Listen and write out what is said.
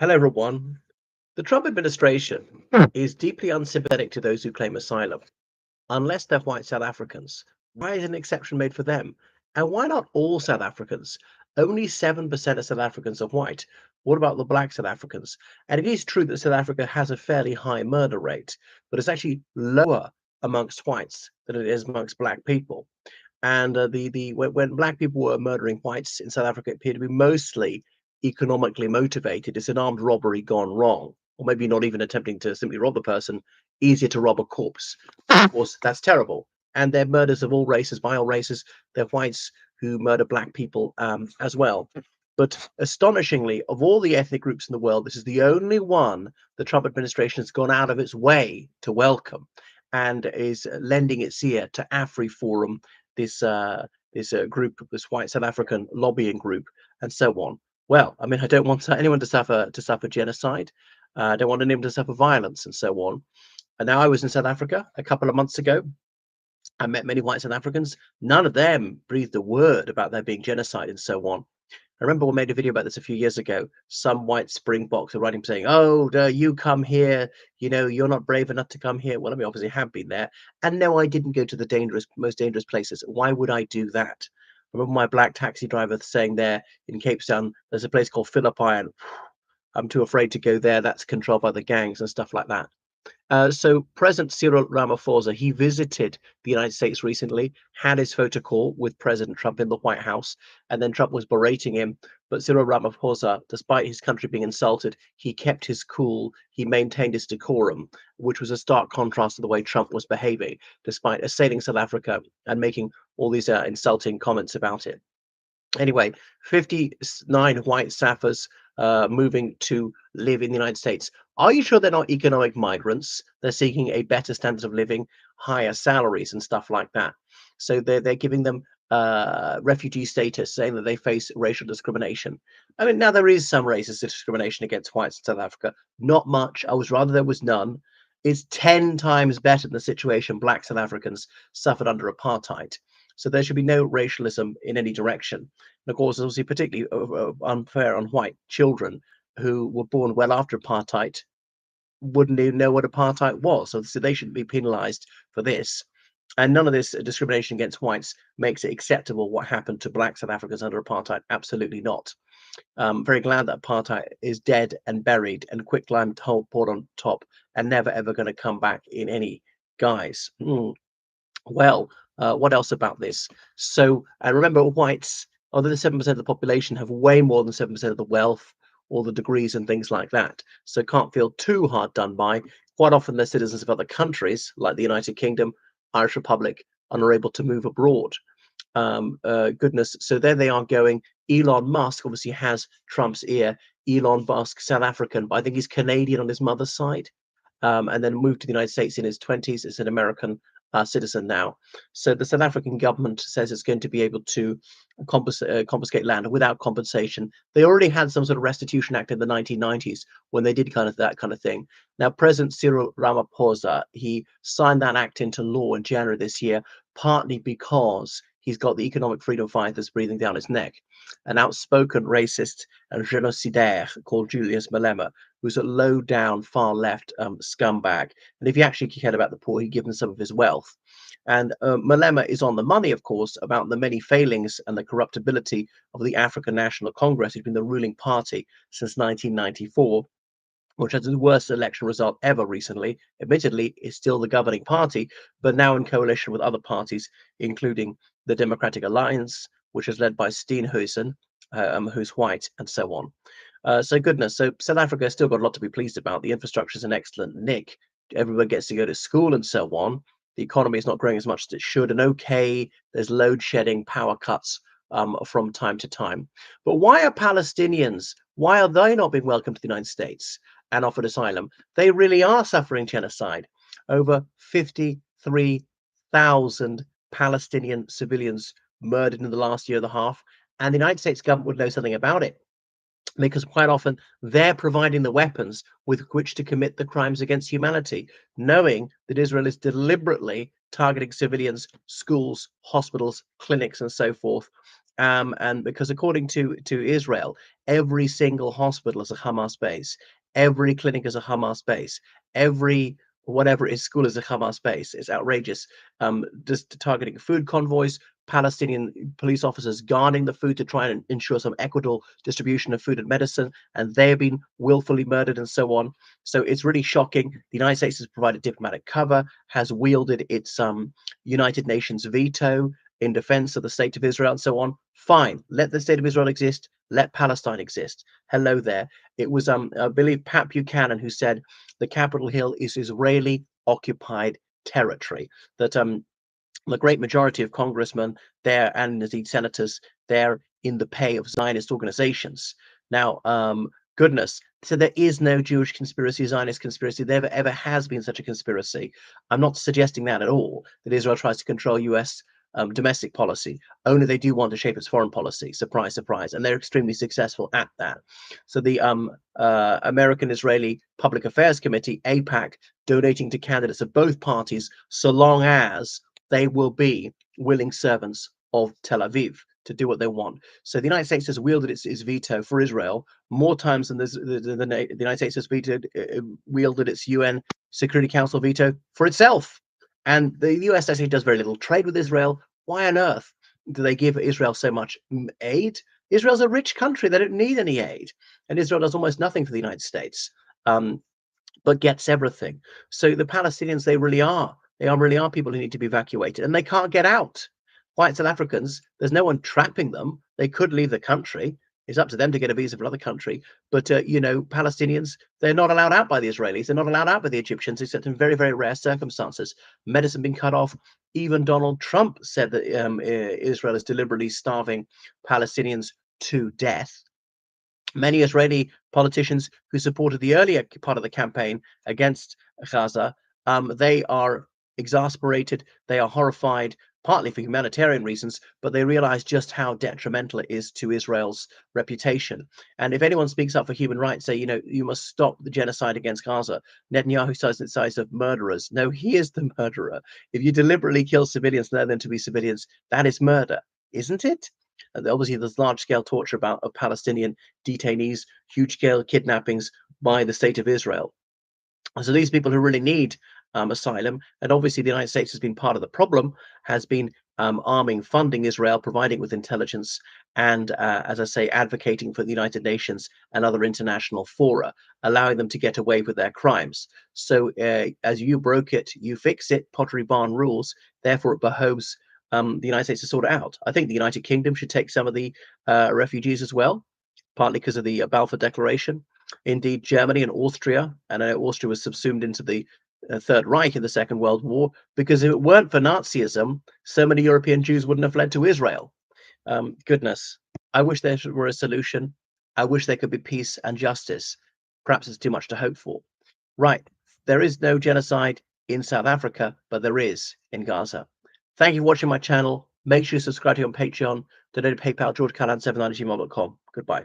Hello, everyone. The Trump administration Hmm. is deeply unsympathetic to those who claim asylum, unless they're white South Africans. Why is an exception made for them? And why not all South Africans? Only 7% of South Africans are white. What about the black South Africans? And it is true that South Africa has a fairly high murder rate, but it's actually lower amongst whites than it is amongst black people. And when black people were murdering whites in South Africa, it appeared to be mostly economically motivated. It's an armed robbery gone wrong, or maybe not even attempting to simply rob a person, easier to rob a corpse. Of course, that's terrible. And they're murders of all races, by all races. They're whites who murder black people as well. But astonishingly, of all the ethnic groups in the world, this is the only one the Trump administration has gone out of its way to welcome and is lending its ear to AfriForum, this group, this white South African lobbying group, and so on. Well, I mean, I don't want anyone to suffer genocide. I don't want anyone to suffer violence, and so on. And now I was in South Africa a couple of months ago. I met many white South Africans. None of them breathed a word about there being genocide and so on. I remember we made a video about this a few years ago. Some white Springboks are writing saying, "Oh, you come here. You're not brave enough to come here." Well, I mean, obviously, I have been there, and no, I didn't go to the most dangerous places. Why would I do that? I remember my black taxi driver saying there in Cape Town, there's a place called Philippi, and I'm too afraid to go there. That's controlled by the gangs and stuff like that. So President Cyril Ramaphosa, he visited the United States recently, had his photo call with President Trump in the White House, and then Trump was berating him. But Cyril Ramaphosa, despite his country being insulted, he kept his cool. He maintained his decorum, which was a stark contrast to the way Trump was behaving, despite assailing South Africa and making all these insulting comments about it. Anyway, 59 white Saffers moving to live in the United States. Are you sure they're not economic migrants? They're seeking a better standard of living, higher salaries, and stuff like that. So they're giving them refugee status, saying that they face racial discrimination. I mean, now there is some racist discrimination against whites in South Africa. Not much. I was rather there was none. It's 10 times better than the situation black South Africans suffered under apartheid. So there should be no racialism in any direction. And of course, obviously, particularly unfair on white children who were born well after apartheid wouldn't even know what apartheid was. So they shouldn't be penalized for this. And none of this discrimination against whites makes it acceptable what happened to black South Africans under apartheid. Absolutely not. Very glad that apartheid is dead and buried and quicklime poured on top and never ever going to come back in any guise. Well, what else about this? So, and remember, whites, although the 7% of the population have way more than 7% of the wealth, all the degrees and things like that, so can't feel too hard done by. Quite often, they're citizens of other countries, like the United Kingdom, Irish Republic, and are able to move abroad. Goodness, so there they are going. Elon Musk obviously has Trump's ear. Elon Musk, South African, but I think he's Canadian on his mother's side, and then moved to the United States in his 20s. Is an American citizen now. So the South African government says it's going to be able to confiscate land without compensation. They already had some sort of restitution act in the 1990s when they did kind of that kind of thing. Now, President Cyril Ramaphosa, he signed that act into law in January this year, partly because he's got the economic freedom fighters breathing down his neck. An outspoken racist and genocidaire called Julius Malema, who's a low down, far left scumbag. And if he actually cared about the poor, he'd give them some of his wealth. And Malema is on the money, of course, about the many failings and the corruptibility of the African National Congress, who's been the ruling party since 1994, which has the worst election result ever recently. Admittedly, is still the governing party, but now in coalition with other parties, including the Democratic Alliance, which is led by Steenhuisen, who's white, and so on. So goodness, so South Africa has still got a lot to be pleased about. The infrastructure is an excellent nick. Everyone gets to go to school and so on. The economy is not growing as much as it should, and okay, there's load shedding, power cuts from time to time. But why are Palestinians? Why are they not being welcomed to the United States and offered asylum? They really are suffering genocide. Over 53,000 Palestinian civilians murdered in the last year and a half, and the United States government would know something about it because quite often they're providing the weapons with which to commit the crimes against humanity, knowing that Israel is deliberately targeting civilians, schools, hospitals, clinics, and so forth. And because according to Israel, every single hospital is a Hamas base, every clinic is a Hamas base, every whatever is school is a Hamas base. It's outrageous. Just targeting food convoys, Palestinian police officers guarding the food to try and ensure some equitable distribution of food and medicine, and they have been willfully murdered and so on. So it's really shocking. The United States has provided diplomatic cover, has wielded its United Nations veto in defense of the state of Israel and so on. Fine, let the state of Israel exist, let Palestine exist. Hello there. It was I believe Pat Buchanan who said the Capitol Hill is Israeli occupied territory. That the great majority of congressmen there and indeed senators there in the pay of Zionist organizations. Now, goodness, so there is no Jewish conspiracy, Zionist conspiracy. There ever has been such a conspiracy. I'm not suggesting that at all, that Israel tries to control US domestic policy. Only they do want to shape its foreign policy. Surprise, surprise. And they're extremely successful at that. So the American Israeli Public Affairs Committee, AIPAC, donating to candidates of both parties so long as they will be willing servants of Tel Aviv to do what they want. So the United States has wielded its veto for Israel more times than the United States has wielded its UN Security Council veto for itself. And the US actually does very little trade with Israel. Why on earth do they give Israel so much aid? Israel's a rich country. They don't need any aid. And Israel does almost nothing for the United States, but gets everything. So the Palestinians, they really are people who need to be evacuated, and they can't get out. White South Africans, there's no one trapping them. They could leave the country. It's up to them to get a visa for another country. But, Palestinians, they're not allowed out by the Israelis. They're not allowed out by the Egyptians, except in very, very rare circumstances. Medicine being cut off. Even Donald Trump said that Israel is deliberately starving Palestinians to death. Many Israeli politicians who supported the earlier part of the campaign against Gaza, they are exasperated. They are horrified, partly for humanitarian reasons, but they realize just how detrimental it is to Israel's reputation. And if anyone speaks up for human rights, say, you must stop the genocide against Gaza. Netanyahu says it's size of murderers. No, he is the murderer. If you deliberately kill civilians, know them to be civilians, that is murder, isn't it? Obviously, there's large-scale torture of Palestinian detainees, huge-scale kidnappings by the state of Israel. So these people who really need asylum, and obviously the United States has been part of the problem, has been funding Israel, providing with intelligence, and as I say, advocating for the United Nations and other international fora, allowing them to get away with their crimes. So as you broke it, you fix it, Pottery Barn rules. Therefore, it behoves the United States to sort it out. I think the United Kingdom should take some of the refugees as well, partly because of the Balfour Declaration. Indeed, Germany and Austria, and I know Austria was subsumed into the Third Reich in the Second World War, because if it weren't for Nazism, so many European Jews wouldn't have fled to Israel. Goodness, I wish there were a solution. I wish there could be peace and justice. Perhaps it's too much to hope for. Right, there is no genocide in South Africa, but there is in Gaza. Thank you for watching my channel. Make sure you subscribe to me on Patreon. Donate to PayPal, georgecallan79@gmail.com. Goodbye.